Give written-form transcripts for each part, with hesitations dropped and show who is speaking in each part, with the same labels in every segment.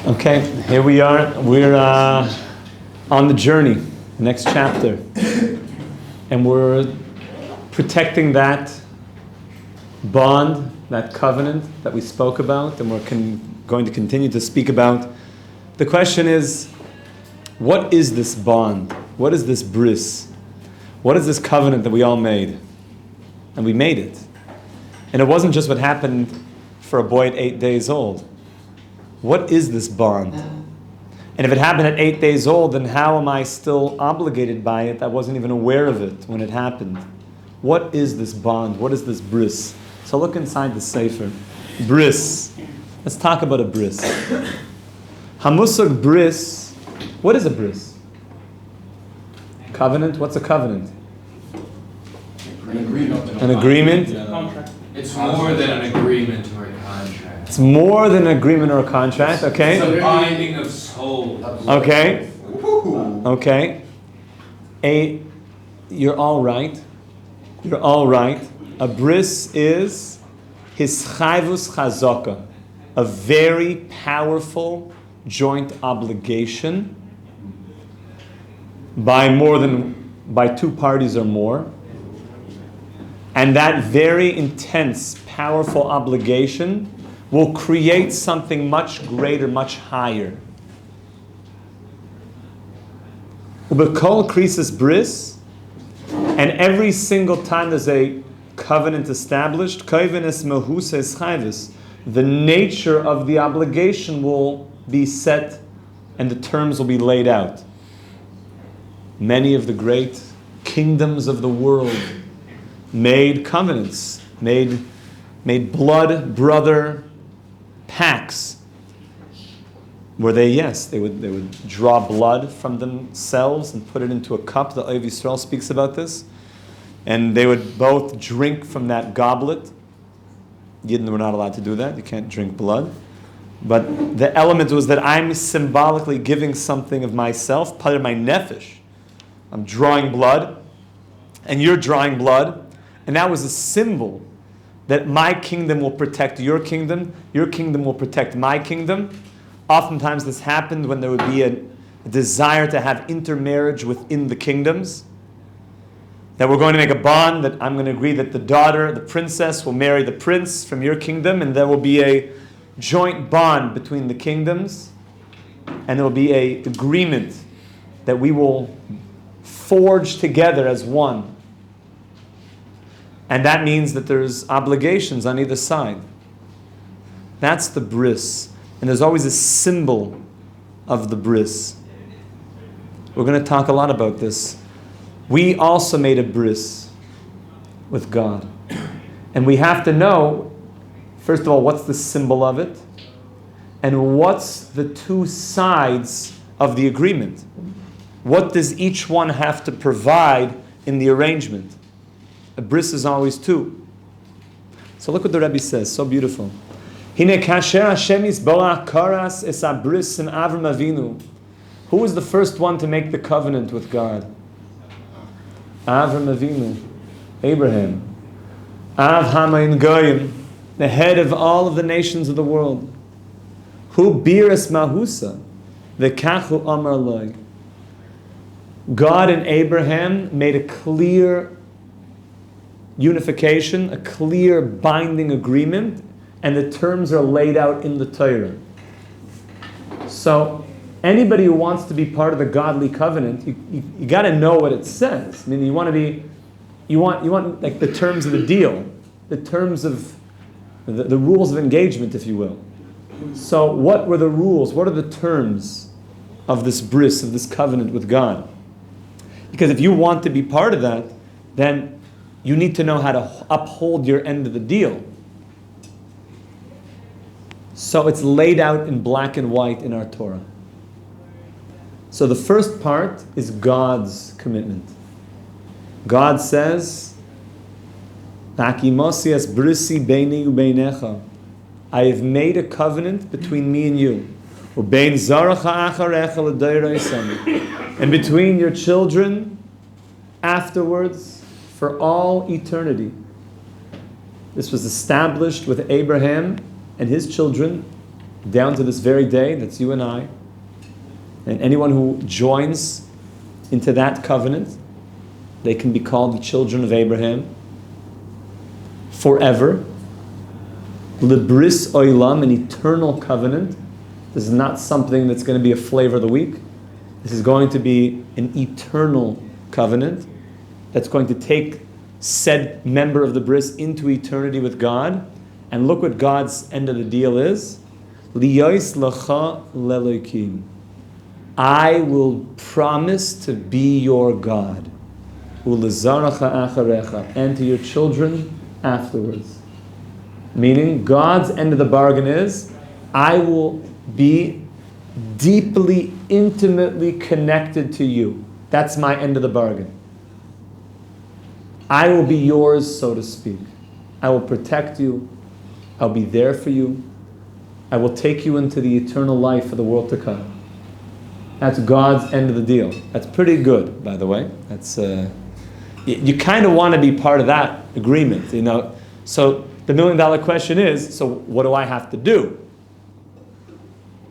Speaker 1: Okay, here we are. We're on the journey, next chapter. And we're protecting that bond, that covenant that we spoke about, and we're going to continue to speak about. The question is, what is this bond? What is this bris? What is this covenant that we all made? And we made it. And it wasn't just what happened for a boy at 8 days old. What is this bond? And if it happened at 8 days old, then how am I still obligated by it? I wasn't even aware of it when it happened. What is this bond? What is this bris? So look inside the Sefer. Bris. Let's talk about a bris. Hamusag bris. What is a bris? Covenant? What's a covenant?
Speaker 2: An agreement.
Speaker 1: An agreement?
Speaker 2: Contract. It's more than an agreement or a contract.
Speaker 1: It's more than an agreement or a contract, okay?
Speaker 2: It's a binding of soul.
Speaker 1: Okay. Okay. You're all right. You're all right. A bris is his chayvus chazaka, a very powerful joint obligation by two parties or more. And that very intense, powerful obligation will create something much greater, much higher. Ubekol krisis bris, and every single time there's a covenant established, koivenes mehuses chayvus, the nature of the obligation will be set and the terms will be laid out. Many of the great kingdoms of the world made covenants, made blood brother pacts, where they would draw blood from themselves and put it into a cup. The Oiv Yisrael speaks about this, and they would both drink from that goblet. Yidden were not allowed to do that; you can't drink blood. But the element was that I'm symbolically giving something of myself, part of my nefesh. I'm drawing blood, and you're drawing blood. And that was a symbol that my kingdom will protect your kingdom will protect my kingdom. Oftentimes this happened when there would be a desire to have intermarriage within the kingdoms. That we're going to make a bond, that I'm going to agree that the daughter, the princess, will marry the prince from your kingdom, and there will be a joint bond between the kingdoms, and there will be an agreement that we will forge together as one. And that means that there's obligations on either side. That's the bris. And there's always a symbol of the bris. We're going to talk a lot about this. We also made a bris with God. And we have to know, first of all, what's the symbol of it? And what's the two sides of the agreement? What does each one have to provide in the arrangement? A bris is always two. So look what the Rebbe says, so beautiful. Hine kasher Hashem yisborach karas es a bris in Avram Avinu. Who was the first one to make the covenant with God? Avram Avinu, Abraham. Av Hamayin Goyim, the head of all of the nations of the world. Who biras mahusa, the kachu amar loy. God and Abraham made a clear unification, a clear binding agreement, and the terms are laid out in the Torah. So anybody who wants to be part of the godly covenant, you got to know what it says. I mean, you want like the terms of the deal, the terms of the rules of engagement, if you will. So what were the rules? What are the terms of this bris, of this covenant with God? Because if you want to be part of that, then you need to know how to uphold your end of the deal. So it's laid out in black and white in our Torah. So the first part is God's commitment. God says, "Hakimosias brisi beini ubeinecha." I have made a covenant between me and you. Ubein zaracha acharecha l'doros, and between your children afterwards, for all eternity. This was established with Abraham and his children down to this very day, that's you and I, and anyone who joins into that covenant, they can be called the children of Abraham forever. Libris oilam, an eternal covenant. This is not something that's going to be a flavor of the week. This is going to be an eternal covenant that's going to take said member of the bris into eternity with God. And look what God's end of the deal is. Liyos lecha lelokim. I will promise to be your God. Ulezaracha acharecha. And to your children afterwards. Meaning, God's end of the bargain is, I will be deeply, intimately connected to you. That's my end of the bargain. I will be yours, so to speak. I will protect you. I'll be there for you. I will take you into the eternal life of the world to come. That's God's end of the deal. That's pretty good, by the way. That's you kind of want to be part of that agreement, you know. So the $1 million question is, so what do I have to do?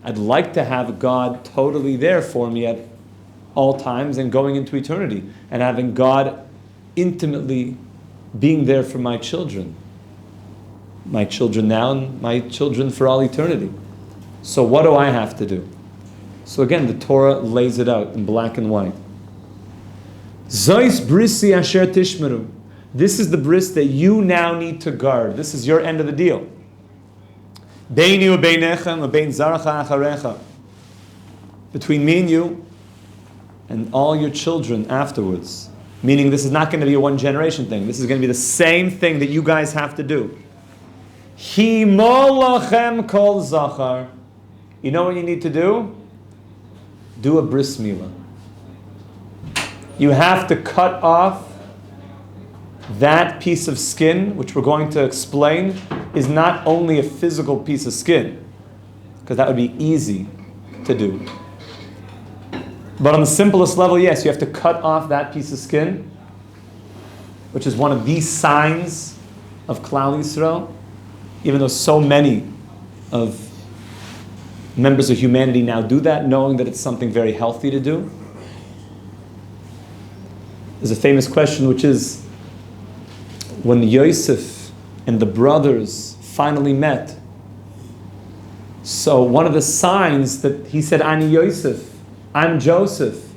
Speaker 1: I'd like to have God totally there for me at all times and going into eternity, and having God intimately being there for my children. My children now and my children for all eternity. So what do I have to do? So again, the Torah lays it out in black and white. Zois brisi asher tishmeru. This is the bris that you now need to guard. This is your end of the deal. Beini ubeinechem ubein zaracha acharecha. Between me and you and all your children afterwards. Meaning this is not going to be a one generation thing. This is going to be the same thing that you guys have to do. Himo lachem kol zachar. You know what you need to do? Do a bris milah. You have to cut off that piece of skin, which we're going to explain, is not only a physical piece of skin, because that would be easy to do. But on the simplest level, yes, you have to cut off that piece of skin, which is one of the signs of Klal Yisrael, even though so many of members of humanity now do that, knowing that it's something very healthy to do. There's a famous question, which is, when Yosef and the brothers finally met, so one of the signs that he said, Ani Yosef, I'm Joseph.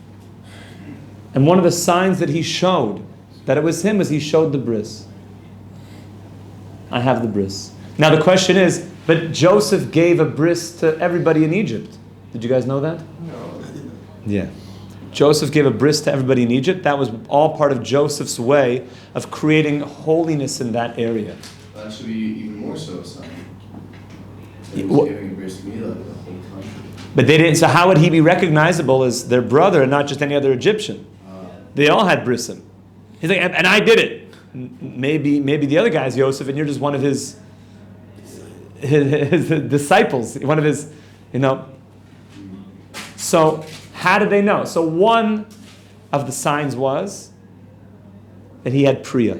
Speaker 1: And one of the signs that he showed that it was him was he showed the bris. I have the bris. Now the question is, but Joseph gave a bris to everybody in Egypt. Did you guys know that?
Speaker 3: No.
Speaker 1: Yeah. Joseph gave a bris to everybody in Egypt. That was all part of Joseph's way of creating holiness in that area.
Speaker 3: That should be even more so, son. He
Speaker 1: Well-
Speaker 3: was giving bris milah to the whole country.
Speaker 1: But they didn't. So how would he be recognizable as their brother and not just any other Egyptian? They all had brisim. He's like, and I did it. Maybe the other guy's Yosef, and you're just one of his disciples, one of his, you know. So how did they know? So one of the signs was that he had Priya.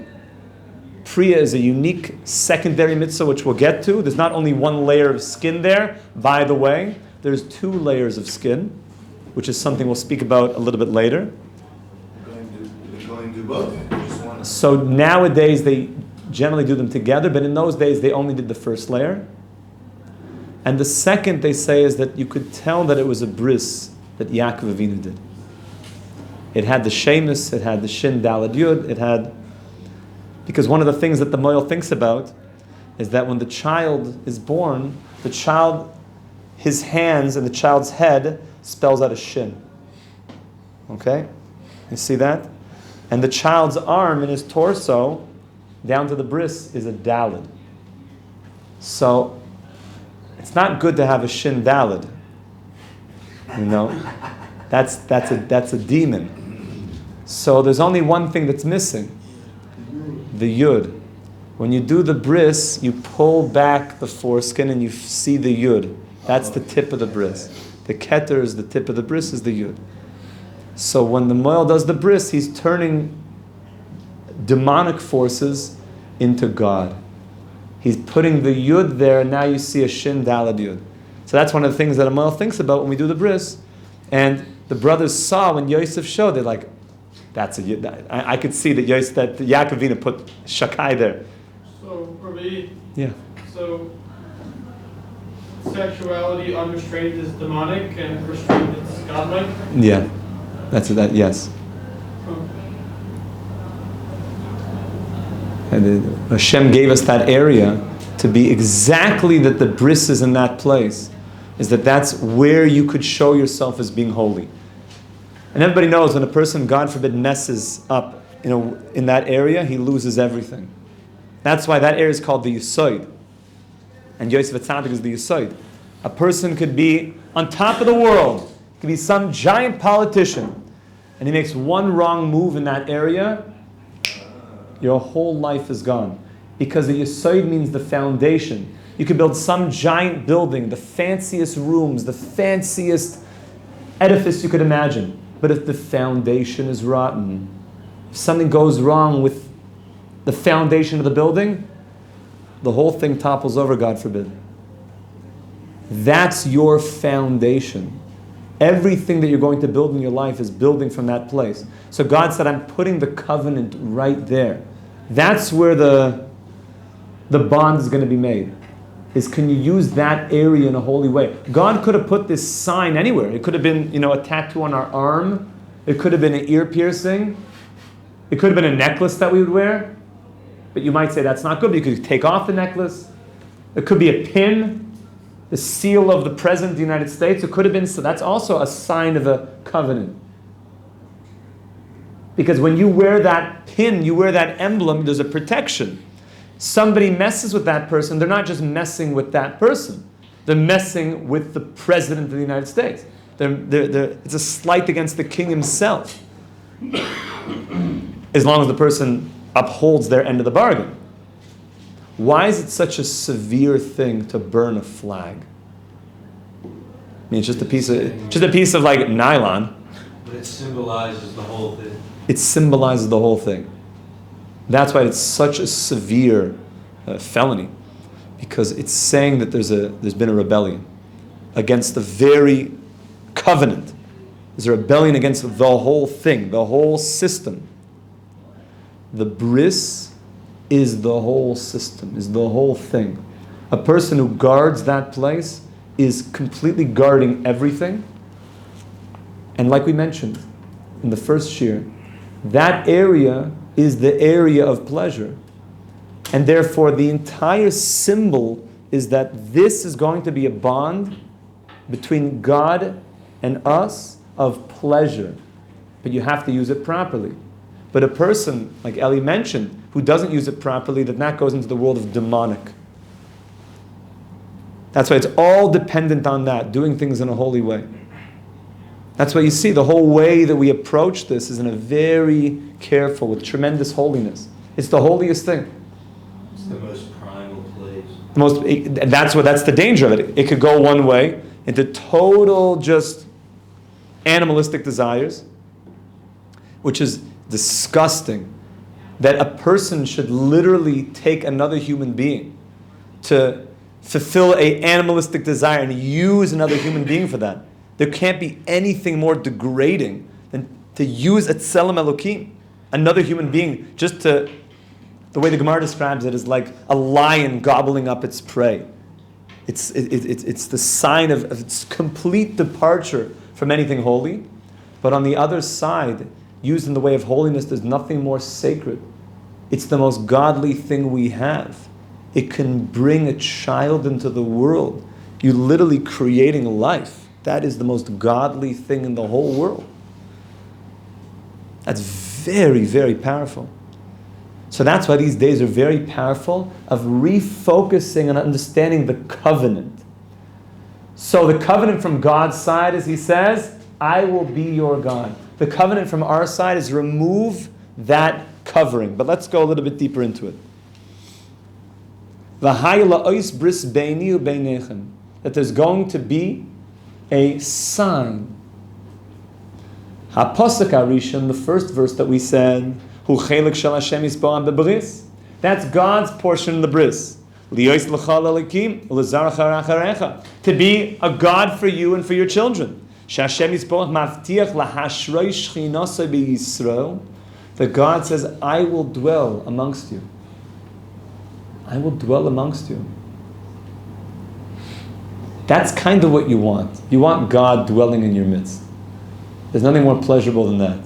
Speaker 1: Priya is a unique secondary mitzvah, which we'll get to. There's not only one layer of skin there. By the way, there's 2 layers of skin, which is something we'll speak about a little bit later.
Speaker 3: They're going to do both. Just one.
Speaker 1: So nowadays they generally do them together, but in those days they only did the first layer. And the second, they say, is that you could tell that it was a bris that Yaakov Avinu did. It had the shemus, it had the shin dalad yud, it had... Because one of the things that the Moel thinks about is that when the child is born, the child, his hands and the child's head spells out a shin. Okay? You see that? And the child's arm and his torso, down to the bris, is a dalad. So, it's not good to have a shin dalad. You know? That's a demon. So there's only one thing that's missing. The yud. When you do the bris, you pull back the foreskin and you see the yud. That's the tip of the bris. The keter is the tip of the bris, is the yud. So when the moel does the bris, he's turning demonic forces into God. He's putting the yud there, and now you see a shin dalad yud. So that's one of the things that Amal thinks about when we do the bris. And the brothers saw when Yosef showed, they're like, I could see that Yaakov Avinu put Shakai there.
Speaker 4: So, Rabbi,
Speaker 1: Yeah.
Speaker 4: so sexuality unrestrained is demonic and restrained is godlike?
Speaker 1: Yeah. That's that, yes. And Hashem gave us that area to be exactly that the bris is in that place. Is that's where you could show yourself as being holy. And everybody knows when a person, God forbid, messes up in that area, he loses everything. That's why that area is called the Usoid. And Yosef Atzadik is the Usoid. A person could be on top of the world, could be some giant politician, and he makes one wrong move in that area, your whole life is gone. Because the Usoid means the foundation. You could build some giant building, the fanciest rooms, the fanciest edifice you could imagine. But if the foundation is rotten, if something goes wrong with the foundation of the building, the whole thing topples over, God forbid. That's your foundation. Everything that you're going to build in your life is building from that place. So God said, I'm putting the covenant right there. That's where the bond is going to be made. Is can you use that area in a holy way? God could have put this sign anywhere. It could have been, a tattoo on our arm. It could have been an ear piercing. It could have been a necklace that we would wear. But you might say that's not good. You could take off the necklace. It could be a pin, the seal of the President of the United States. It could have been, so that's also a sign of a covenant. Because when you wear that pin, you wear that emblem, there's a protection. Somebody messes with that person, they're not just messing with that person. They're messing with the President of the United States. It's a slight against the king himself. As long as the person upholds their end of the bargain. Why is it such a severe thing to burn a flag? I mean, it's just a piece of like nylon.
Speaker 2: But it symbolizes the whole thing.
Speaker 1: It symbolizes the whole thing. That's why it's such a severe felony, because it's saying that there's been a rebellion against the very covenant. There's a rebellion against the whole thing, the whole system. The bris is the whole system, is the whole thing. A person who guards that place is completely guarding everything. And like we mentioned in the first shir, that area is the area of pleasure. And therefore the entire symbol is that this is going to be a bond between God and us of pleasure. But you have to use it properly. But a person, like Eli mentioned, who doesn't use it properly, then that goes into the world of demonic. That's why it's all dependent on that, doing things in a holy way. That's why you see the whole way that we approach this is in a very careful, with tremendous holiness. It's the holiest thing.
Speaker 2: It's the most primal place.
Speaker 1: That's the danger of it. It could go one way into total just animalistic desires, which is disgusting. That a person should literally take another human being to fulfill an animalistic desire and use another human being for that. There can't be anything more degrading than to use Etzelem Elokim, another human being, just to, the way the Gemara describes it is like a lion gobbling up its prey. It's the sign of its complete departure from anything holy. But on the other side, used in the way of holiness, there's nothing more sacred. It's the most godly thing we have. It can bring a child into the world. You're literally creating life. That is the most godly thing in the whole world. That's very, very powerful. So that's why these days are very powerful of refocusing and understanding the covenant. So the covenant from God's side is, he says, I will be your God. The covenant from our side is remove that covering. But let's go a little bit deeper into it. That there's going to be a sign. HaPosuk HaRishon, the first verse that we said, Hu chelik shel Hashem yisboam bebris. That's God's portion in the bris. To be a God for you and for your children. That God says, I will dwell amongst you. I will dwell amongst you. That's kind of what you want. You want God dwelling in your midst. There's nothing more pleasurable than that.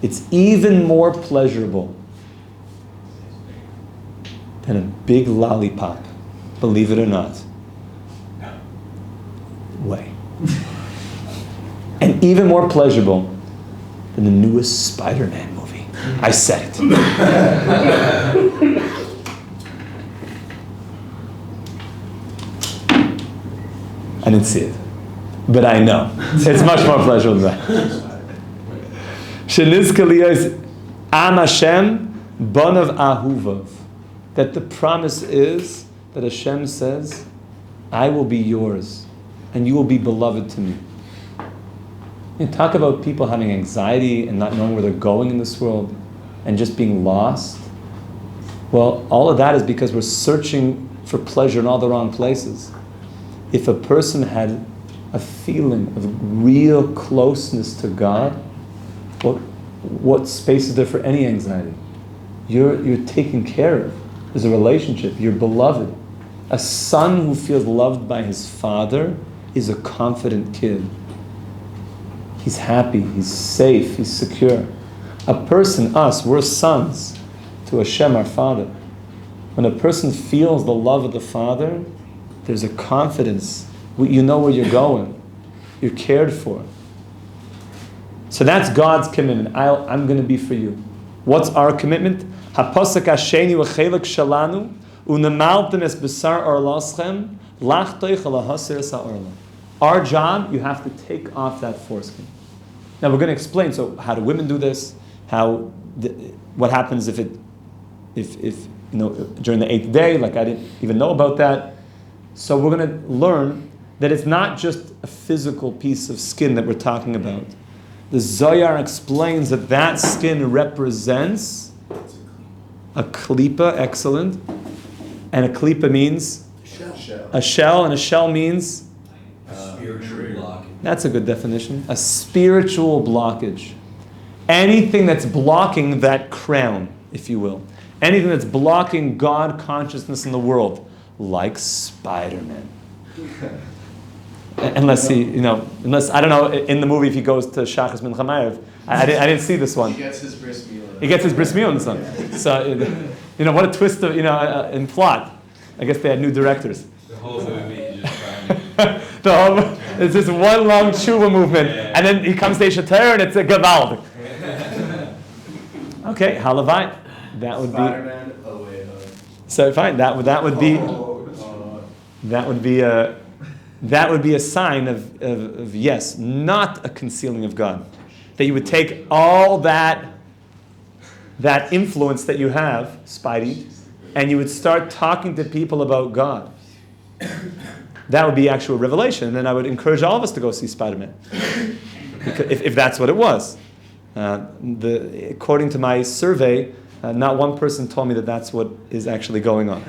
Speaker 1: It's even more pleasurable than a big lollipop, believe it or not. Way. And even more pleasurable than the newest Spiderman movie. I said it. I didn't see it, but I know. It's much more pleasurable than that. Shenizkaliyos Am Hashem Bonav Ahuvav. That the promise is that Hashem says, I will be yours, and you will be beloved to me. You talk about people having anxiety and not knowing where they're going in this world, and just being lost. Well, all of that is because we're searching for pleasure in all the wrong places. If a person had a feeling of real closeness to God, what space is there for any anxiety? You're taken care of. There's a relationship. You're beloved. A son who feels loved by his father is a confident kid. He's happy, he's safe, he's secure. A person, us, we're sons to Hashem, our Father. When a person feels the love of the Father, there's a confidence. You know where you're going. You're cared for. So that's God's commitment. I'm going to be for you. What's our commitment? Haposek hasheni v'chelek shalanu unemaltem es besar orlaschem lachtoich alahaser sa'orla. Our job, you have to take off that foreskin. Now we're going to explain. So how do women do this? What happens if during the 8th day? Like I didn't even know about that. So we're going to learn that it's not just a physical piece of skin that we're talking about. The Zohar explains that skin represents a klipa, excellent. And a klipa means a shell, and a shell means
Speaker 2: Spiritual blockage.
Speaker 1: That's a good definition. A spiritual blockage. Anything that's blocking that crown, if you will. Anything that's blocking God consciousness in the world, like Spiderman. Unless I don't know, in the movie if he goes to Shachas Mincha Ma'ariv, I didn't see this one.
Speaker 3: He gets his bris milah.
Speaker 1: He gets his bris milah in this one. So, what a twist of, in plot. I guess they had new directors.
Speaker 2: The whole movie is just trying
Speaker 1: It's just one long tshuva movement, and then he comes to Shater and it's a Gavald. Okay, halavai. That would be.
Speaker 3: Spiderman, away.
Speaker 1: So fine. That would be a sign of yes, not a concealing of God. That you would take all that influence that you have, Spidey, and you would start talking to people about God. That would be actual revelation. And then I would encourage all of us to go see Spiderman. If that's what it was. According to my survey, not one person told me that that's what is actually going on.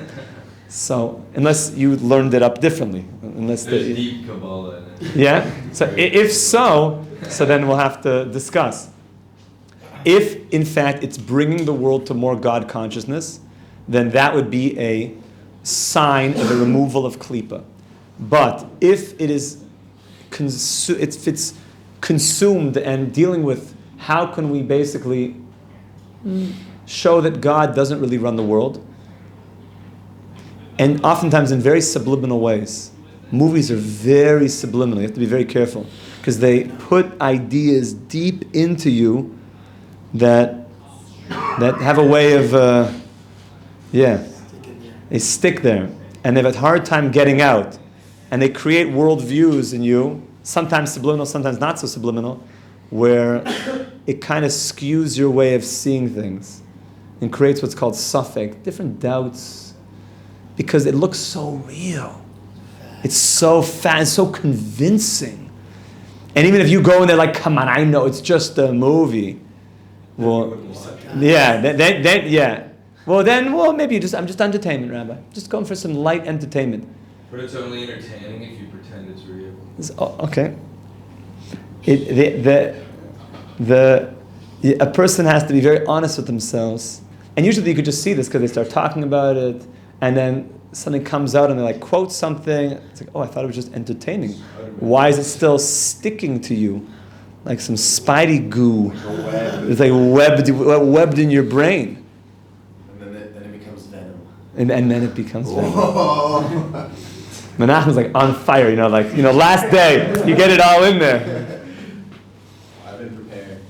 Speaker 1: So, unless you learned it up differently.
Speaker 2: There's deep Kabbalah in it.
Speaker 1: Yeah? So, if so then we'll have to discuss. If, in fact, it's bringing the world to more God consciousness, then that would be a sign of a removal of klipa. But if it is if it's consumed and dealing with how can we basically show that God doesn't really run the world, and oftentimes in very subliminal ways. Movies are very subliminal. You have to be very careful because they put ideas deep into you that have a way of they stick there and they have a hard time getting out. And they create worldviews in you, sometimes subliminal, sometimes not so subliminal, where it kind of skews your way of seeing things and creates what's called suffix, different doubts, because it looks so real. It's so fast, it's so convincing. And even if you go in there like, come on, I know it's just a movie. Well, yeah, Well, maybe I'm just entertainment, Rabbi. Just going for some light entertainment.
Speaker 2: But it's only entertaining if you pretend it's real.
Speaker 1: Okay. A person has to be very honest with themselves. And usually you could just see this because they start talking about it, and then something comes out and they like quote something. It's like, oh, I thought it was just entertaining. Why is it still sticking to you? Like some spidey goo. It's like webbed in your brain.
Speaker 3: And then it becomes venom.
Speaker 1: And then it becomes venom. Menachem's like on fire, last day, you get it all in there.
Speaker 3: I've been prepared.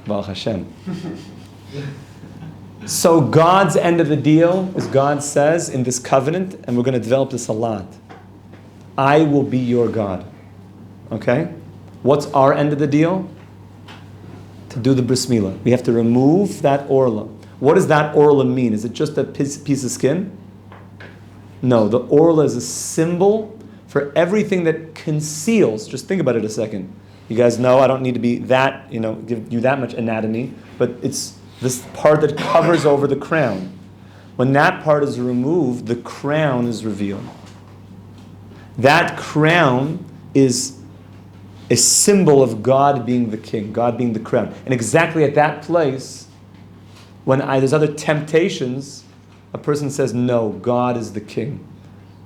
Speaker 1: Baruch Hashem. So God's end of the deal, as God says in this covenant, and we're going to develop this a lot, I will be your God. Okay? What's our end of the deal? To do the bris milah. We have to remove that orla. What does that orla mean? Is it just a piece of skin? No, the orla is a symbol for everything that conceals. Just think about it a second. You guys know I don't need to be that, give you that much anatomy, but it's this part that covers over the crown. When that part is removed, the crown is revealed. That crown is a symbol of God being the king, God being the crown. And exactly at that place, when there's other temptations, a person says, no, God is the king.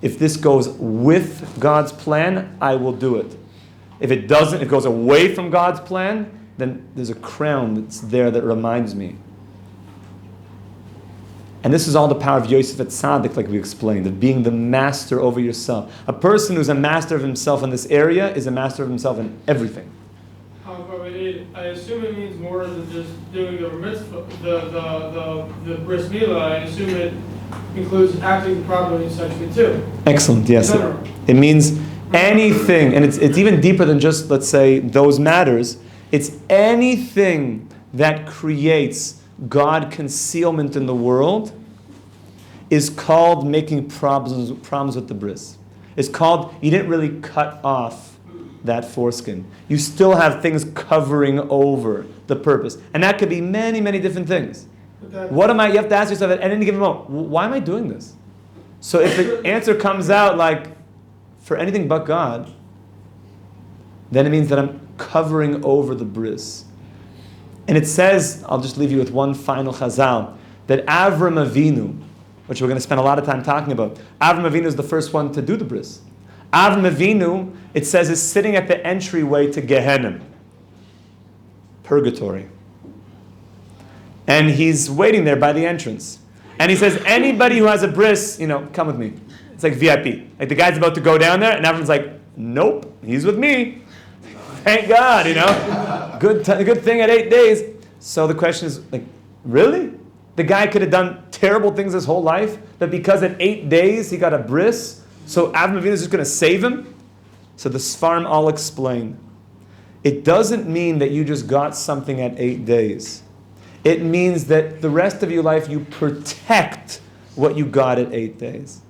Speaker 1: If this goes with God's plan, I will do it. If it doesn't, it goes away from God's plan, then there's a crown that's there that reminds me. And this is all the power of Yosef at Tzaddik, like we explained, of being the master over yourself. A person who's a master of himself in this area is a master of himself in everything.
Speaker 4: I assume it means more than just doing the mitzvah, the bris milah. I assume it includes acting properly sexually too.
Speaker 1: Excellent, yes. It means anything, and it's even deeper than just, let's say, those matters. It's anything that creates God concealment in the world is called making problems with the bris. It's called, you didn't really cut off that foreskin. You still have things covering over the purpose. And that could be many, many different things. You have to ask yourself at any given moment, why am I doing this? So if the answer comes out like, for anything but God, then it means that I'm covering over the bris. And it says, I'll just leave you with one final chazal, that Avram Avinu, which we're going to spend a lot of time talking about, Avram Avinu is the first one to do the bris. Avram Avinu, it says, is sitting at the entryway to Gehenna, purgatory. And he's waiting there by the entrance. And he says, anybody who has a bris, come with me. It's like VIP. Like the guy's about to go down there, and Avram's like, nope, he's with me. Thank God, Good thing at 8 days. So the question is, like, really? The guy could have done terrible things his whole life, but because at 8 days he got a bris, so Avram Avinu is just going to save him? So the Sfarim all explain. It doesn't mean that you just got something at 8 days. It means that the rest of your life you protect what you got at 8 days.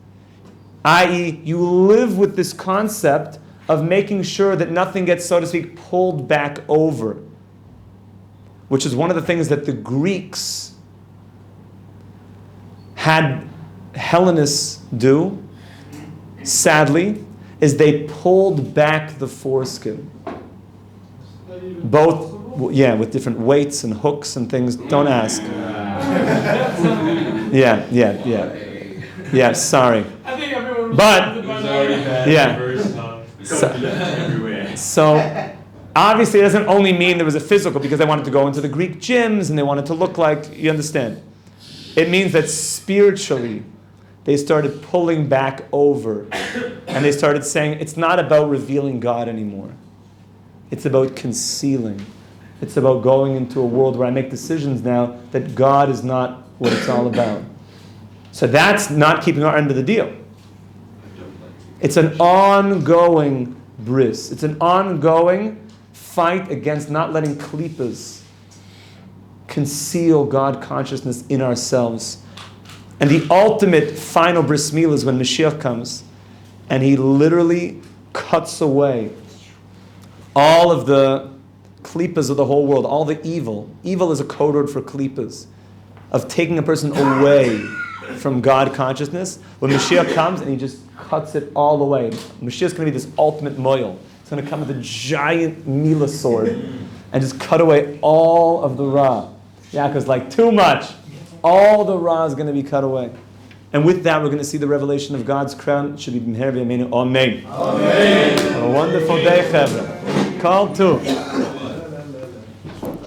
Speaker 1: I.e., you live with this concept of making sure that nothing gets, so to speak, pulled back over. Which is one of the things that the Greeks had Hellenists do, sadly, is they pulled back the foreskin. Both, with different weights and hooks and things. Don't ask. Yeah, sorry.
Speaker 4: I think everyone was
Speaker 1: But,
Speaker 2: It was already bad
Speaker 1: Yeah.
Speaker 2: the first time.
Speaker 1: So, obviously it doesn't only mean there was a physical, because they wanted to go into the Greek gyms and they wanted to look like, you understand. It means that spiritually, they started pulling back over and they started saying, it's not about revealing God anymore. It's about concealing. It's about going into a world where I make decisions now that God is not what it's all about. So that's not keeping our end of the deal. It's an ongoing bris. It's an ongoing fight against not letting klippas conceal God consciousness in ourselves. And the ultimate final bris milah is when Mashiach comes and he literally cuts away all of the klippas of the whole world, all the evil. Evil is a code word for klippas. of taking a person away from God consciousness. When Mashiach comes and he just cuts it all away. Mashiach's going to be this ultimate moil. It's going to come with a giant Mila sword and just cut away all of the Ra. Yaakov's like, too much. All the Ra is going to be cut away. And with that, we're going to see the revelation of God's crown. It should be Amen. Amen.
Speaker 2: Amen.
Speaker 1: A wonderful day, Chevra. Call to.